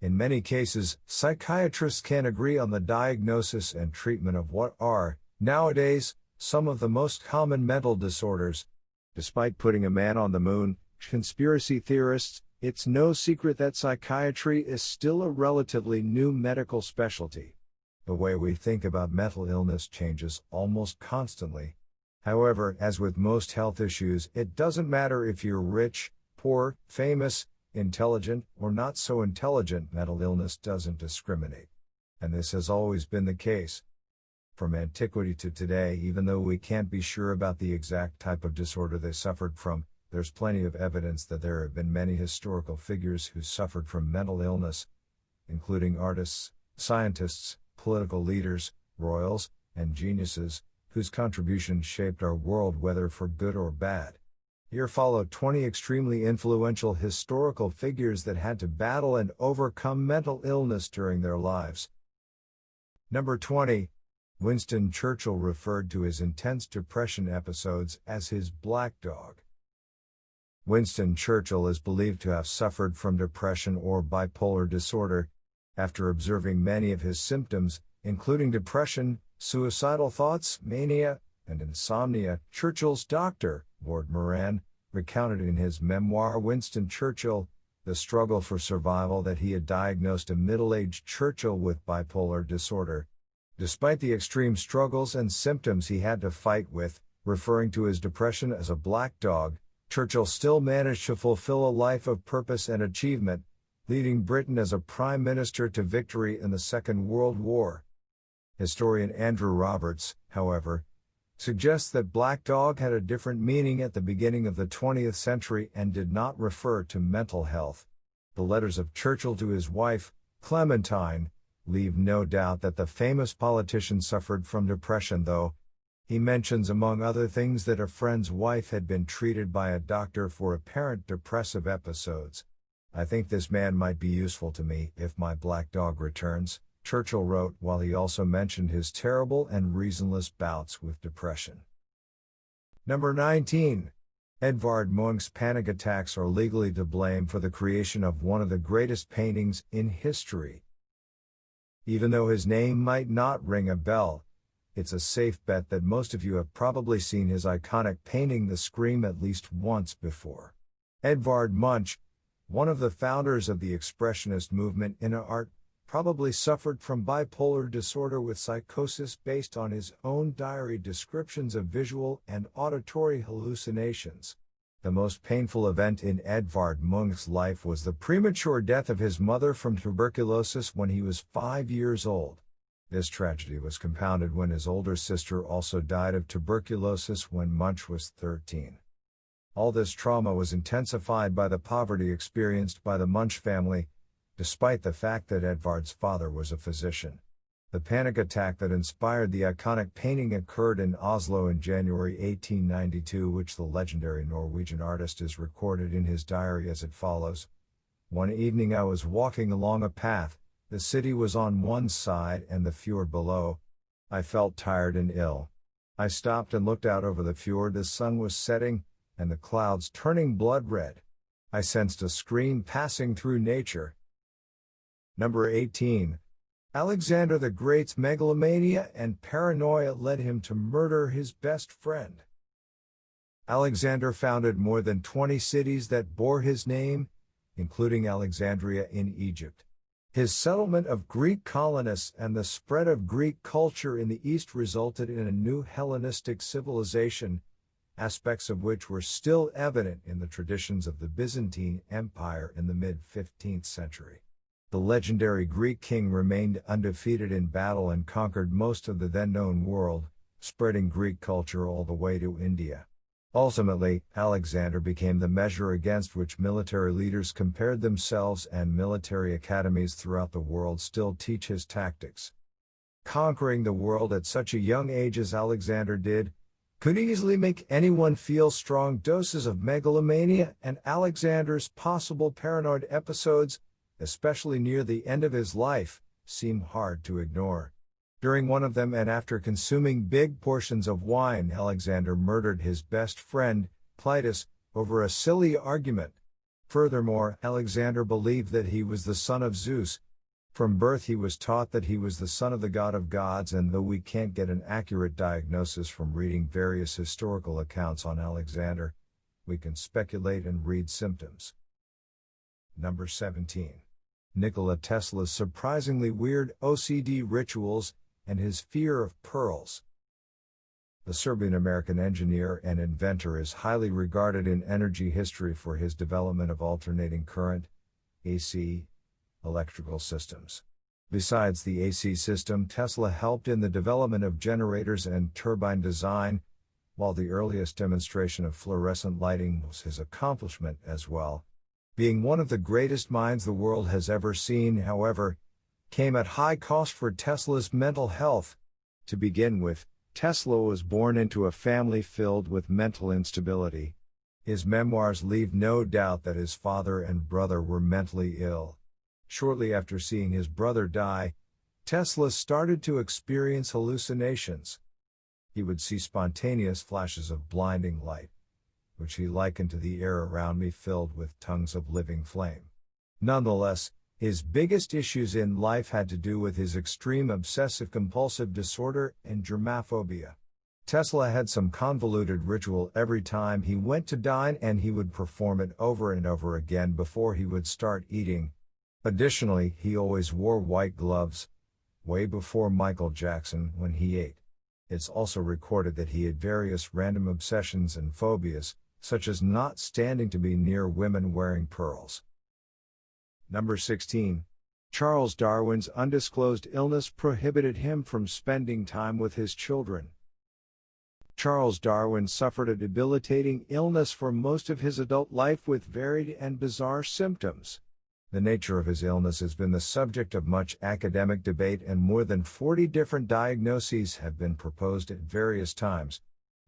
In many cases, psychiatrists can't agree on the diagnosis and treatment of what are, nowadays, some of the most common mental disorders. Despite putting a man on the moon, conspiracy theorists, it's no secret that psychiatry is still a relatively new medical specialty. The way we think about mental illness changes almost constantly. However, as with most health issues, it doesn't matter if you're rich, poor, famous, intelligent, or not so intelligent. Mental illness doesn't discriminate. And this has always been the case. From antiquity to today, even though we can't be sure about the exact type of disorder they suffered from, there's plenty of evidence that there have been many historical figures who suffered from mental illness, including artists, scientists, political leaders, royals, and geniuses, whose contributions shaped our world whether for good or bad. Here follow 20 extremely influential historical figures that had to battle and overcome mental illness during their lives. Number 20. Winston Churchill referred to his intense depression episodes as his black dog. Winston Churchill is believed to have suffered from depression or bipolar disorder. After observing many of his symptoms, including depression, suicidal thoughts, mania, and insomnia, Churchill's doctor, Lord Moran, recounted in his memoir Winston Churchill, the struggle for survival, that he had diagnosed a middle-aged Churchill with bipolar disorder. Despite the extreme struggles and symptoms he had to fight with, referring to his depression as a black dog, Churchill still managed to fulfill a life of purpose and achievement, leading Britain as a prime minister to victory in the Second World War. Historian Andrew Roberts, however, suggests that black dog had a different meaning at the beginning of the 20th century and did not refer to mental health. The letters of Churchill to his wife, Clementine, leave no doubt that the famous politician suffered from depression, though. He mentions among other things that a friend's wife had been treated by a doctor for apparent depressive episodes. "I think this man might be useful to me if my black dog returns," Churchill wrote, while he also mentioned his terrible and reasonless bouts with depression. Number 19. Edvard Munch's panic attacks are legally to blame for the creation of one of the greatest paintings in history. Even though his name might not ring a bell, it's a safe bet that most of you have probably seen his iconic painting The Scream at least once before. Edvard Munch, one of the founders of the Expressionist movement in art, probably suffered from bipolar disorder with psychosis based on his own diary descriptions of visual and auditory hallucinations. The most painful event in Edvard Munch's life was the premature death of his mother from tuberculosis when he was 5 years old. This tragedy was compounded when his older sister also died of tuberculosis when Munch was 13. All this trauma was intensified by the poverty experienced by the Munch family, despite the fact that Edvard's father was a physician. The panic attack that inspired the iconic painting occurred in Oslo in January 1892, which the legendary Norwegian artist is recorded in his diary as it follows. "One evening I was walking along a path. The city was on one side and the fjord below. I felt tired and ill. I stopped and looked out over the fjord. The sun was setting, and the clouds turning blood red. I sensed a scream passing through nature." Number 18. Alexander the Great's megalomania and paranoia led him to murder his best friend. Alexander founded more than 20 cities that bore his name, including Alexandria in Egypt. His settlement of Greek colonists and the spread of Greek culture in the East resulted in a new Hellenistic civilization, aspects of which were still evident in the traditions of the Byzantine Empire in the mid-15th century. The legendary Greek king remained undefeated in battle and conquered most of the then-known world, spreading Greek culture all the way to India. Ultimately, Alexander became the measure against which military leaders compared themselves, and military academies throughout the world still teach his tactics. Conquering the world at such a young age as Alexander did could easily make anyone feel strong doses of megalomania, and Alexander's possible paranoid episodes, especially near the end of his life, seem hard to ignore. During one of them, and after consuming big portions of wine, Alexander murdered his best friend, Clytus, over a silly argument. Furthermore, Alexander believed that he was the son of Zeus. From birth he was taught that he was the son of the god of gods, and though we can't get an accurate diagnosis from reading various historical accounts on Alexander, we can speculate and read symptoms. Number 17. Nikola Tesla's surprisingly weird OCD rituals and his fear of pearls. The Serbian-American engineer and inventor is highly regarded in energy history for his development of alternating current, AC, electrical systems. Besides the AC system, Tesla helped in the development of generators and turbine design, while the earliest demonstration of fluorescent lighting was his accomplishment as well. Being one of the greatest minds the world has ever seen, however, came at high cost for Tesla's mental health. To begin with, Tesla was born into a family filled with mental instability. His memoirs leave no doubt that his father and brother were mentally ill. Shortly after seeing his brother die, Tesla started to experience hallucinations. He would see spontaneous flashes of blinding light, which he likened to the air around me filled with tongues of living flame. Nonetheless, his biggest issues in life had to do with his extreme obsessive-compulsive disorder and germophobia. Tesla had some convoluted ritual every time he went to dine, and he would perform it over and over again before he would start eating. Additionally, he always wore white gloves, way before Michael Jackson, when he ate. It's also recorded that he had various random obsessions and phobias, such as not standing to be near women wearing pearls. Number 16. Charles Darwin's undisclosed illness prohibited him from spending time with his children. Charles Darwin suffered a debilitating illness for most of his adult life with varied and bizarre symptoms. The nature of his illness has been the subject of much academic debate, and more than 40 different diagnoses have been proposed at various times.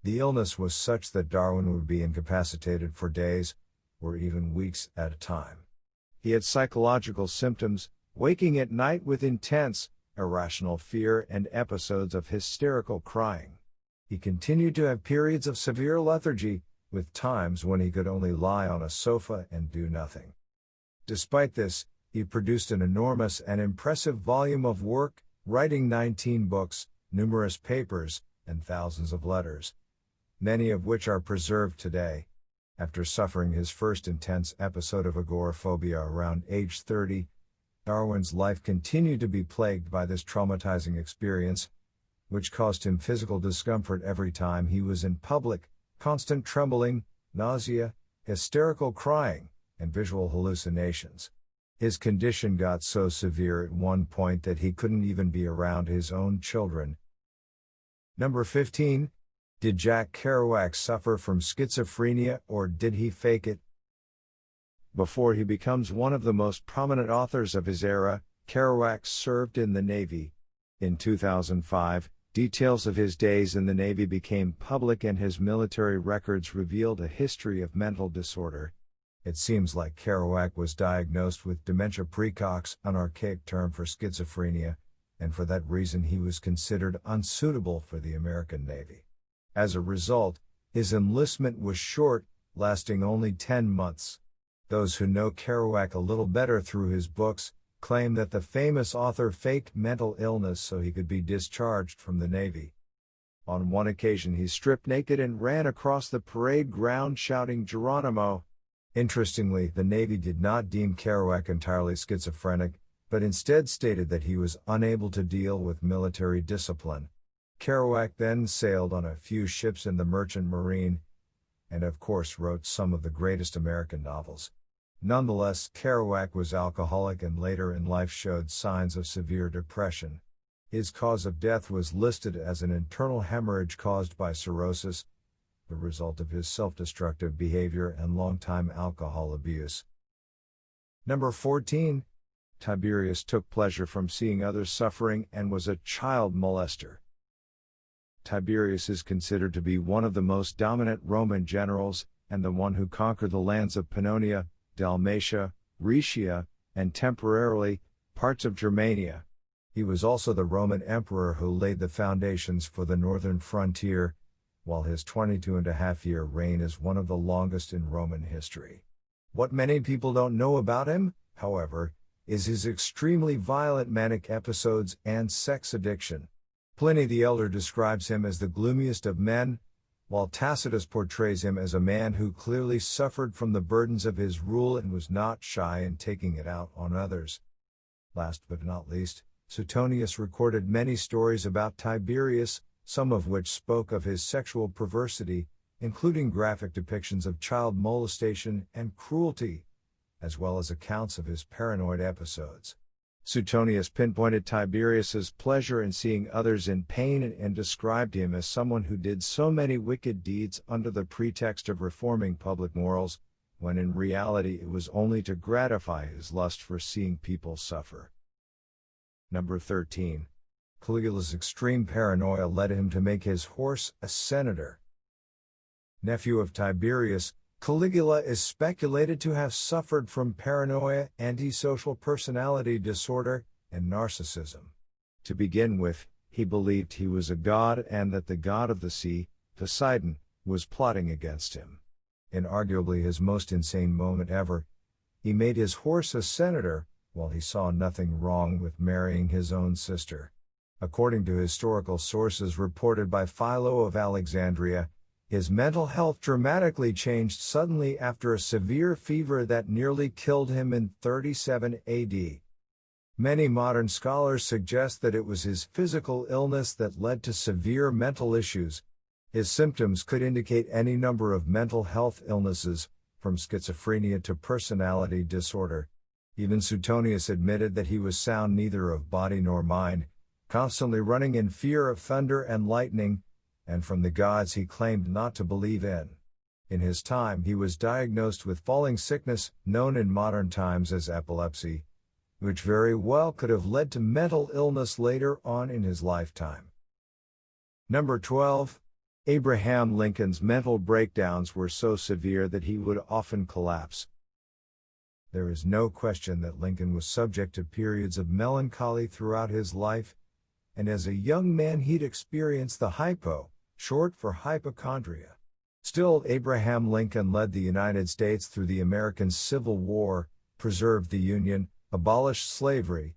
The illness was such that Darwin would be incapacitated for days, or even weeks at a time. He had psychological symptoms, waking at night with intense, irrational fear and episodes of hysterical crying. He continued to have periods of severe lethargy, with times when he could only lie on a sofa and do nothing. Despite this, he produced an enormous and impressive volume of work, writing 19 books, numerous papers, and thousands of letters, many of which are preserved today. After suffering his first intense episode of agoraphobia around age 30, Darwin's life continued to be plagued by this traumatizing experience, which caused him physical discomfort every time he was in public, constant trembling, nausea, hysterical crying, and visual hallucinations. His condition got so severe at one point that he couldn't even be around his own children. Number 15. Did Jack Kerouac suffer from schizophrenia, or did he fake it? Before he becomes one of the most prominent authors of his era, Kerouac served in the Navy. In 2005, details of his days in the Navy became public, and his military records revealed a history of mental disorder. It seems like Kerouac was diagnosed with dementia praecox, an archaic term for schizophrenia, and for that reason he was considered unsuitable for the American Navy. As a result, his enlistment was short, lasting only 10 months. Those who know Kerouac a little better through his books claim that the famous author faked mental illness so he could be discharged from the Navy. On one occasion he stripped naked and ran across the parade ground shouting "Geronimo." Interestingly, the Navy did not deem Kerouac entirely schizophrenic, but instead stated that he was unable to deal with military discipline. Kerouac then sailed on a few ships in the Merchant Marine, and of course wrote some of the greatest American novels. Nonetheless, Kerouac was alcoholic and later in life showed signs of severe depression. His cause of death was listed as an internal hemorrhage caused by cirrhosis, the result of his self-destructive behavior and long-time alcohol abuse. Number 14. Tiberius took pleasure from seeing others suffering and was a child molester. Tiberius is considered to be one of the most dominant Roman generals, and the one who conquered the lands of Pannonia, Dalmatia, Rhaetia, and temporarily, parts of Germania. He was also the Roman emperor who laid the foundations for the northern frontier, while his 22-and-a-half-year reign is one of the longest in Roman history. What many people don't know about him, however, is his extremely violent manic episodes and sex addiction. Pliny the Elder describes him as the gloomiest of men, while Tacitus portrays him as a man who clearly suffered from the burdens of his rule and was not shy in taking it out on others. Last but not least, Suetonius recorded many stories about Tiberius, some of which spoke of his sexual perversity, including graphic depictions of child molestation and cruelty, as well as accounts of his paranoid episodes. Suetonius pinpointed Tiberius's pleasure in seeing others in pain and described him as someone who did so many wicked deeds under the pretext of reforming public morals, when in reality it was only to gratify his lust for seeing people suffer. Number 13. Caligula's extreme paranoia led him to make his horse a senator. Nephew of Tiberius, Caligula is speculated to have suffered from paranoia, antisocial personality disorder, and narcissism. To begin with, he believed he was a god and that the god of the sea, Poseidon, was plotting against him. In arguably his most insane moment ever, he made his horse a senator, while he saw nothing wrong with marrying his own sister. According to historical sources reported by Philo of Alexandria, his mental health dramatically changed suddenly after a severe fever that nearly killed him in 37 AD. Many modern scholars suggest that it was his physical illness that led to severe mental issues. His symptoms could indicate any number of mental health illnesses, from schizophrenia to personality disorder. Even Suetonius admitted that he was sound neither of body nor mind, constantly running in fear of thunder and lightning, and from the gods he claimed not to believe in. In his time he was diagnosed with falling sickness, known in modern times as epilepsy, which very well could have led to mental illness later on in his lifetime. Number 12. Abraham Lincoln's mental breakdowns were so severe that he would often collapse. There is no question that Lincoln was subject to periods of melancholy throughout his life, and as a young man he'd experienced the hypo, short for hypochondria. Still, Abraham Lincoln led the United States through the American Civil War, preserved the Union, abolished slavery,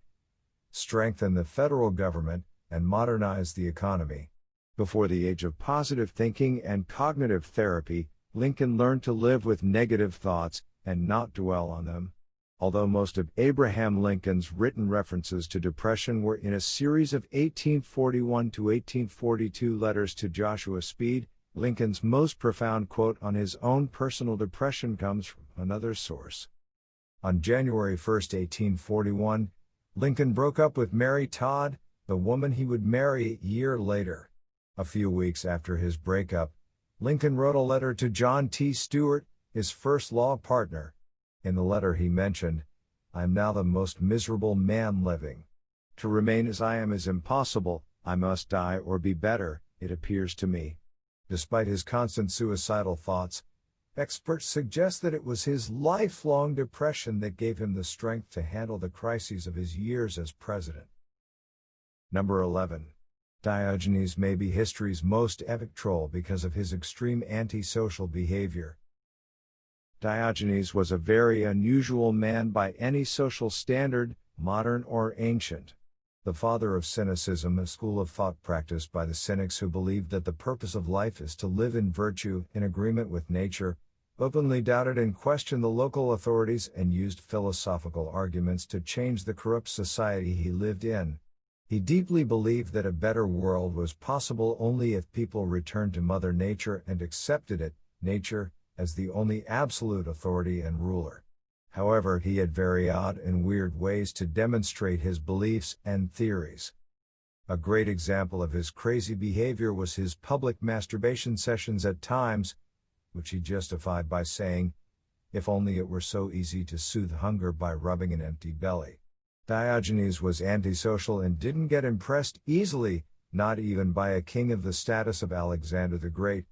strengthened the federal government, and modernized the economy. Before the age of positive thinking and cognitive therapy, Lincoln learned to live with negative thoughts and not dwell on them. Although most of Abraham Lincoln's written references to depression were in a series of 1841 to 1842 letters to Joshua Speed, Lincoln's most profound quote on his own personal depression comes from another source. On January 1, 1841, Lincoln broke up with Mary Todd, the woman he would marry a year later. A few weeks after his breakup, Lincoln wrote a letter to John T. Stuart, his first law partner. In the letter he mentioned, "I am now the most miserable man living. To remain as I am is impossible, I must die or be better, it appears to me." Despite his constant suicidal thoughts, experts suggest that it was his lifelong depression that gave him the strength to handle the crises of his years as president. Number 11. Diogenes may be history's most epic troll because of his extreme antisocial behavior. Diogenes was a very unusual man by any social standard, modern or ancient. The father of Cynicism, a school of thought practiced by the Cynics who believed that the purpose of life is to live in virtue, in agreement with nature, openly doubted and questioned the local authorities and used philosophical arguments to change the corrupt society he lived in. He deeply believed that a better world was possible only if people returned to Mother Nature and accepted it, nature, as the only absolute authority and ruler. However, he had very odd and weird ways to demonstrate his beliefs and theories. A great example of his crazy behavior was his public masturbation sessions at times, which he justified by saying, "If only it were so easy to soothe hunger by rubbing an empty belly." Diogenes was antisocial and didn't get impressed easily, not even by a king of the status of Alexander the Great,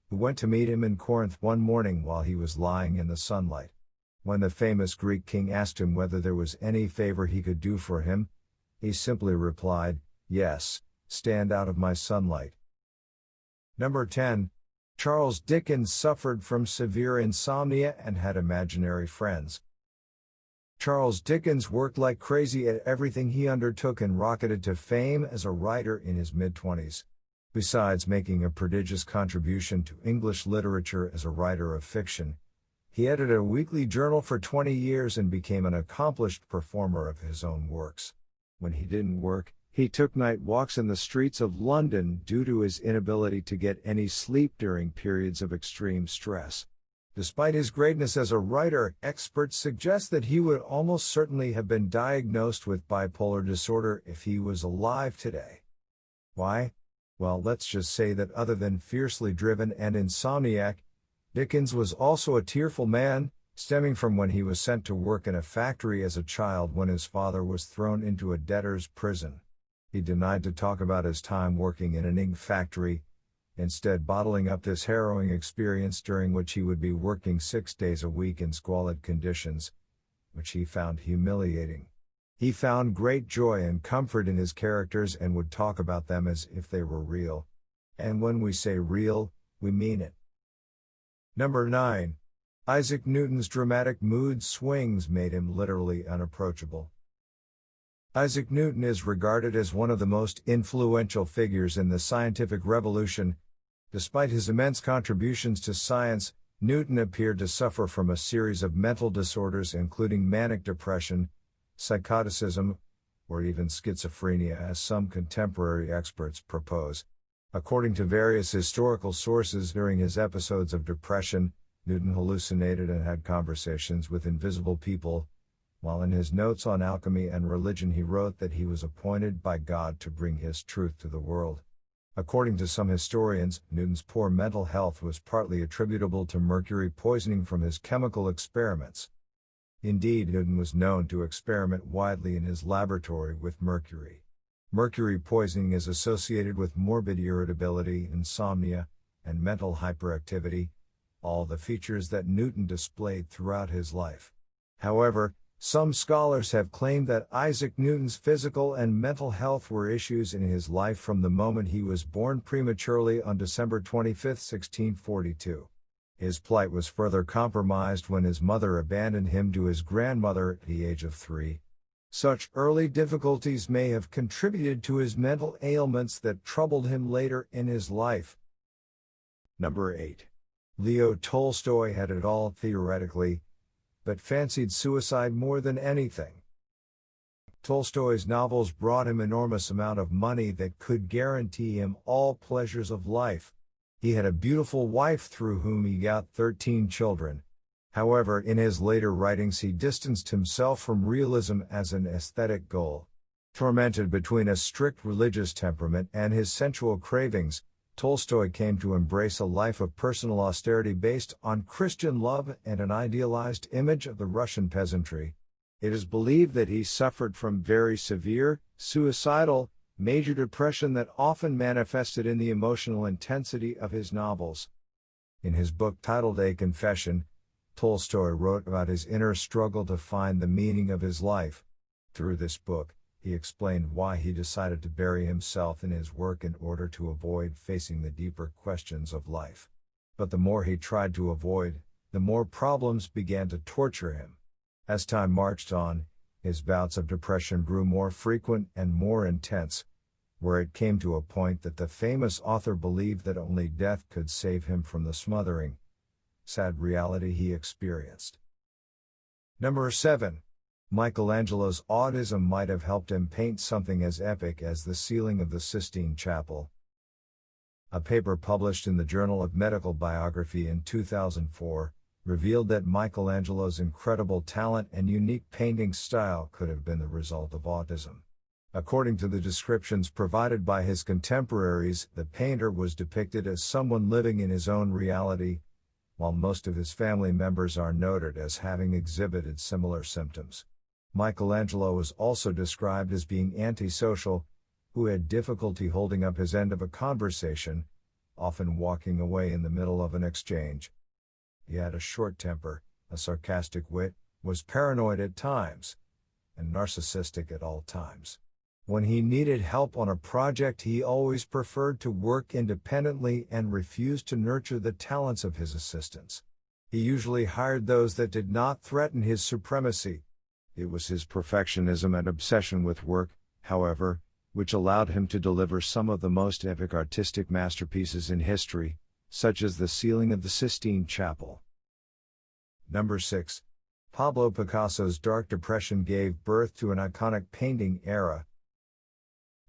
who went to meet him in Corinth one morning while he was lying in the sunlight. When the famous Greek king asked him whether there was any favor he could do for him, he simply replied, "Yes, stand out of my sunlight." Number 10. Charles Dickens suffered from severe insomnia and had imaginary friends. Charles Dickens worked like crazy at everything he undertook and rocketed to fame as a writer in his mid-20s. Besides making a prodigious contribution to English literature as a writer of fiction, he edited a weekly journal for 20 years and became an accomplished performer of his own works. When he didn't work, he took night walks in the streets of London due to his inability to get any sleep during periods of extreme stress. Despite his greatness as a writer, experts suggest that he would almost certainly have been diagnosed with bipolar disorder if he was alive today. Why? Well, let's just say that other than fiercely driven and insomniac, Dickens was also a tearful man, stemming from when he was sent to work in a factory as a child when his father was thrown into a debtor's prison. He denied to talk about his time working in an ink factory, instead bottling up this harrowing experience during which he would be working 6 days a week in squalid conditions, which he found humiliating. He found great joy and comfort in his characters and would talk about them as if they were real. And when we say real, we mean it. Number 9. Isaac Newton's dramatic mood swings made him literally unapproachable. Isaac Newton is regarded as one of the most influential figures in the scientific revolution. Despite his immense contributions to science, Newton appeared to suffer from a series of mental disorders including manic depression, psychoticism, or even schizophrenia as some contemporary experts propose. According to various historical sources, during his episodes of depression, Newton hallucinated and had conversations with invisible people, while in his notes on alchemy and religion he wrote that he was appointed by God to bring his truth to the world. According to some historians, Newton's poor mental health was partly attributable to mercury poisoning from his chemical experiments. Indeed, Newton was known to experiment widely in his laboratory with mercury. Mercury poisoning is associated with morbid irritability, insomnia, and mental hyperactivity, all the features that Newton displayed throughout his life. However, some scholars have claimed that Isaac Newton's physical and mental health were issues in his life from the moment he was born prematurely on December 25, 1642. His plight was further compromised when his mother abandoned him to his grandmother at the age of 3. Such early difficulties may have contributed to his mental ailments that troubled him later in his life. Number 8. Leo Tolstoy had it all theoretically, but fancied suicide more than anything. Tolstoy's novels brought him enormous amount of money that could guarantee him all pleasures of life. He had a beautiful wife through whom he got 13 children. However, in his later writings he distanced himself from realism as an aesthetic goal. Tormented between a strict religious temperament and his sensual cravings, Tolstoy came to embrace a life of personal austerity based on Christian love and an idealized image of the Russian peasantry. It is believed that he suffered from very severe, suicidal, major depression that often manifested in the emotional intensity of his novels. In his book titled A Confession, Tolstoy wrote about his inner struggle to find the meaning of his life. Through this book, he explained why he decided to bury himself in his work in order to avoid facing the deeper questions of life. But the more he tried to avoid, the more problems began to torture him. As time marched on, his bouts of depression grew more frequent and more intense, where it came to a point that the famous author believed that only death could save him from the smothering, sad reality he experienced. Number 7. Michelangelo's autism might have helped him paint something as epic as the ceiling of the Sistine Chapel. A paper published in the Journal of Medical Biography in 2004 revealed that Michelangelo's incredible talent and unique painting style could have been the result of autism. According to the descriptions provided by his contemporaries, the painter was depicted as someone living in his own reality, while most of his family members are noted as having exhibited similar symptoms. Michelangelo was also described as being antisocial, who had difficulty holding up his end of a conversation, often walking away in the middle of an exchange. He had a short temper, a sarcastic wit, was paranoid at times, and narcissistic at all times. When he needed help on a project, he always preferred to work independently and refused to nurture the talents of his assistants. He usually hired those that did not threaten his supremacy. It was his perfectionism and obsession with work, however, which allowed him to deliver some of the most epic artistic masterpieces in history, such as the ceiling of the Sistine Chapel. Number 6. Pablo Picasso's Dark Depression gave birth to an iconic painting era.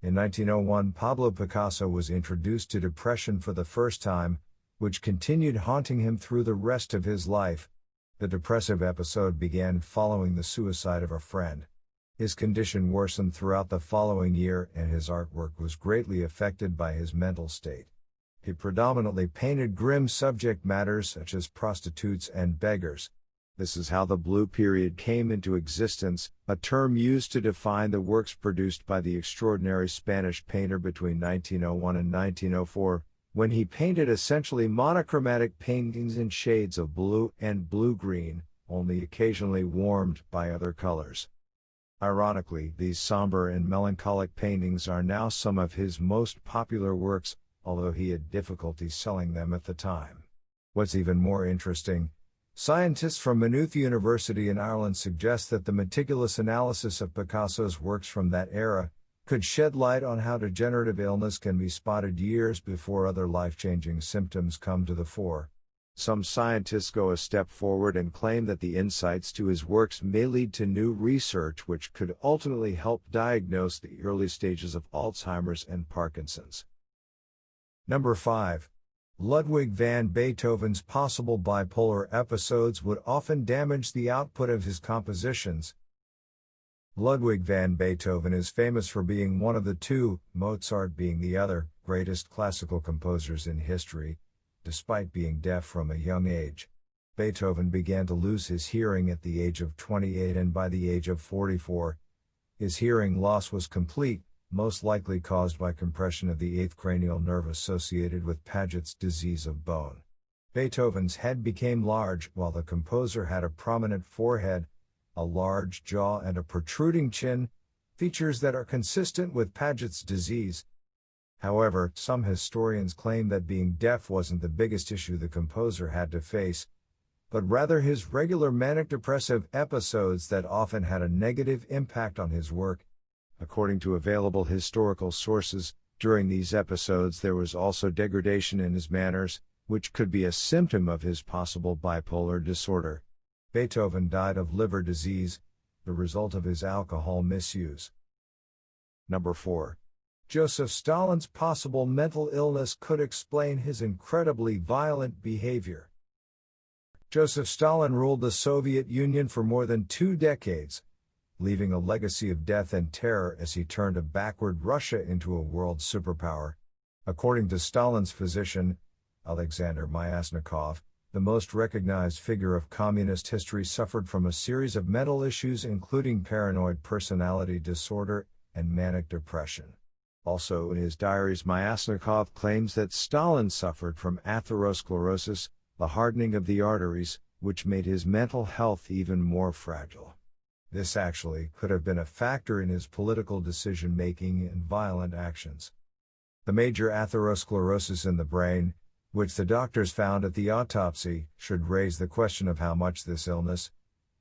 In 1901, Pablo Picasso was introduced to depression for the first time, which continued haunting him through the rest of his life. The depressive episode began following the suicide of a friend. His condition worsened throughout the following year, and his artwork was greatly affected by his mental state. He predominantly painted grim subject matters such as prostitutes and beggars. This is how the Blue Period came into existence, a term used to define the works produced by the extraordinary Spanish painter between 1901 and 1904, when he painted essentially monochromatic paintings in shades of blue and blue-green, only occasionally warmed by other colors. Ironically, these somber and melancholic paintings are now some of his most popular works, although he had difficulty selling them at the time. What's even more interesting, scientists from Maynooth University in Ireland suggest that the meticulous analysis of Picasso's works from that era could shed light on how degenerative illness can be spotted years before other life-changing symptoms come to the fore. Some scientists go a step forward and claim that the insights to his works may lead to new research which could ultimately help diagnose the early stages of Alzheimer's and Parkinson's. Number 5. Ludwig van Beethoven's possible bipolar episodes would often damage the output of his compositions. Ludwig van Beethoven is famous for being one of the two, Mozart being the other, greatest classical composers in history, despite being deaf from a young age. Beethoven began to lose his hearing at the age of 28, and by the age of 44, his hearing loss was complete, most likely caused by compression of the 8th cranial nerve associated with Paget's disease of bone. Beethoven's head became large, while the composer had a prominent forehead, a large jaw and a protruding chin, features that are consistent with Paget's disease. However, some historians claim that being deaf wasn't the biggest issue the composer had to face, but rather his regular manic depressive episodes that often had a negative impact on his work. According to available historical sources, during these episodes there was also degradation in his manners, which could be a symptom of his possible bipolar disorder. Beethoven died of liver disease, the result of his alcohol misuse. Number 4. Joseph Stalin's possible mental illness could explain his incredibly violent behavior. Joseph Stalin ruled the Soviet Union for more than 2 decades, leaving a legacy of death and terror as he turned a backward Russia into a world superpower. According to Stalin's physician, Alexander Myasnikov, the most recognized figure of communist history suffered from a series of mental issues including paranoid personality disorder and manic depression. Also in his diaries, Myasnikov claims that Stalin suffered from atherosclerosis, the hardening of the arteries, which made his mental health even more fragile. This actually could have been a factor in his political decision-making and violent actions. The major atherosclerosis in the brain, which the doctors found at the autopsy, should raise the question of how much this illness,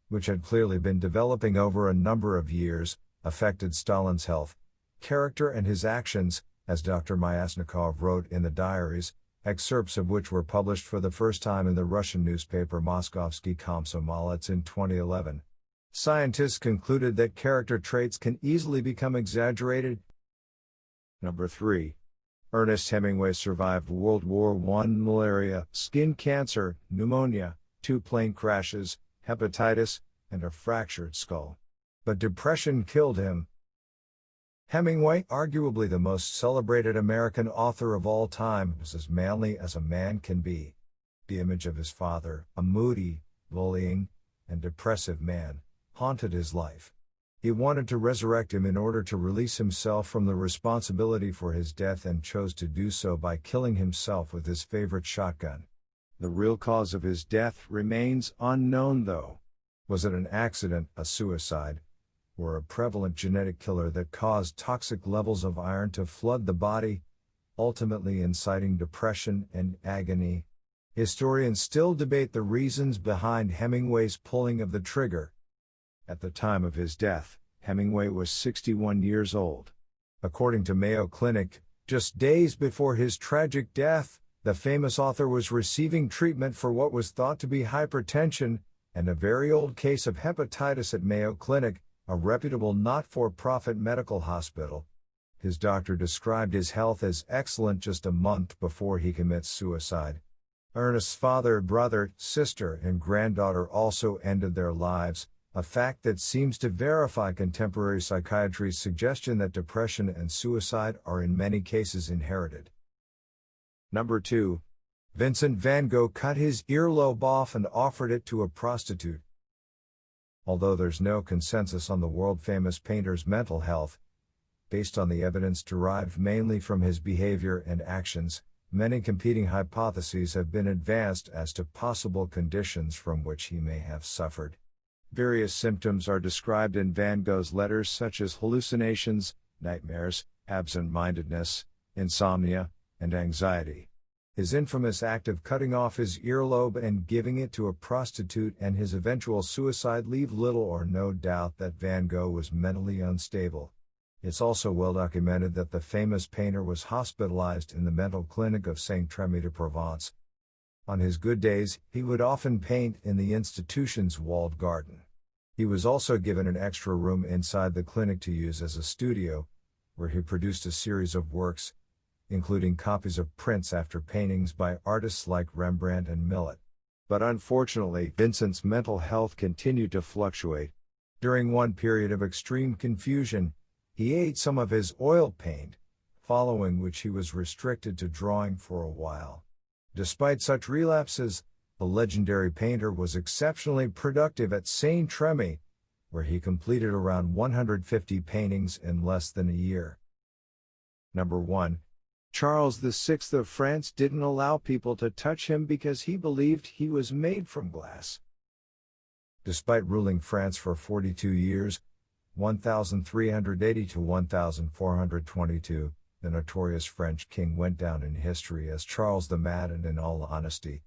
which had clearly been developing over a number of years, affected Stalin's health, character and his actions, as Dr. Myasnikov wrote in the diaries, excerpts of which were published for the first time in the Russian newspaper Moskovsky Komsomolets in 2011. Scientists concluded that character traits can easily become exaggerated. Number 3. Ernest Hemingway survived World War I, malaria, skin cancer, pneumonia, 2 plane crashes, hepatitis, and a fractured skull. But depression killed him. Hemingway, arguably the most celebrated American author of all time, was as manly as a man can be. The image of his father, a moody, bullying, and depressive man, haunted his life. He wanted to resurrect him in order to release himself from the responsibility for his death and chose to do so by killing himself with his favorite shotgun. The real cause of his death remains unknown though. Was it an accident, a suicide, or a prevalent genetic killer that caused toxic levels of iron to flood the body, ultimately inciting depression and agony. Historians still debate the reasons behind Hemingway's pulling of the trigger. At the time of his death, Hemingway was 61 years old. According to Mayo Clinic, just days before his tragic death, the famous author was receiving treatment for what was thought to be hypertension and a very old case of hepatitis at Mayo Clinic, a reputable not-for-profit medical hospital. His doctor described his health as excellent just a month before he commits suicide. Ernest's father, brother, sister, and granddaughter also ended their lives, a fact that seems to verify contemporary psychiatry's suggestion that depression and suicide are in many cases inherited. Number 2. Vincent van Gogh cut his earlobe off and offered it to a prostitute. Although there's no consensus on the world-famous painter's mental health, based on the evidence derived mainly from his behavior and actions, many competing hypotheses have been advanced as to possible conditions from which he may have suffered. Various symptoms are described in Van Gogh's letters, such as hallucinations, nightmares, absent-mindedness, insomnia, and anxiety. His infamous act of cutting off his earlobe and giving it to a prostitute and his eventual suicide leave little or no doubt that Van Gogh was mentally unstable. It's also well documented that the famous painter was hospitalized in the mental clinic of Saint-Trémy-de-Provence. On his good days, he would often paint in the institution's walled garden. He was also given an extra room inside the clinic to use as a studio, where he produced a series of works, including copies of prints after paintings by artists like Rembrandt and Millet. But unfortunately, Vincent's mental health continued to fluctuate. During one period of extreme confusion, he ate some of his oil paint, following which he was restricted to drawing for a while. Despite such relapses, the legendary painter was exceptionally productive at Saint-Trémy, where he completed around 150 paintings in less than a year. Number 1. Charles VI of France didn't allow people to touch him because he believed he was made from glass. Despite ruling France for 42 years, 1380 to 1422, the notorious French king went down in history as Charles the Mad, and in all honesty,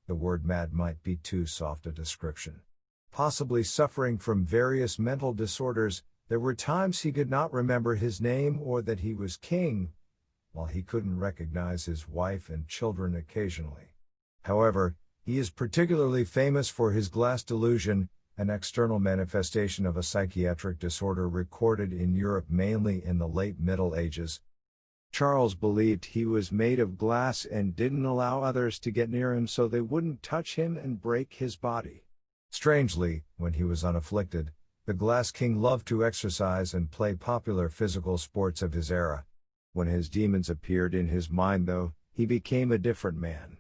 the word mad might be too soft a description. Possibly suffering from various mental disorders, there were times he could not remember his name or that he was king, while he couldn't recognize his wife and children occasionally. However, he is particularly famous for his glass delusion, an external manifestation of a psychiatric disorder recorded in Europe mainly in the late Middle Ages. Charles believed he was made of glass and didn't allow others to get near him so they wouldn't touch him and break his body. Strangely, when he was unafflicted, the Glass King loved to exercise and play popular physical sports of his era. When his demons appeared in his mind, though, he became a different man.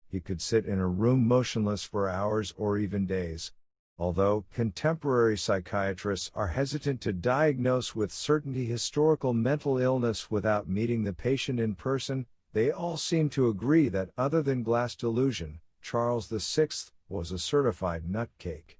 He could sit in a room motionless for hours or even days. Although contemporary psychiatrists are hesitant to diagnose with certainty historical mental illness without meeting the patient in person, they all seem to agree that other than glass delusion, Charles VI was a certified nutcake.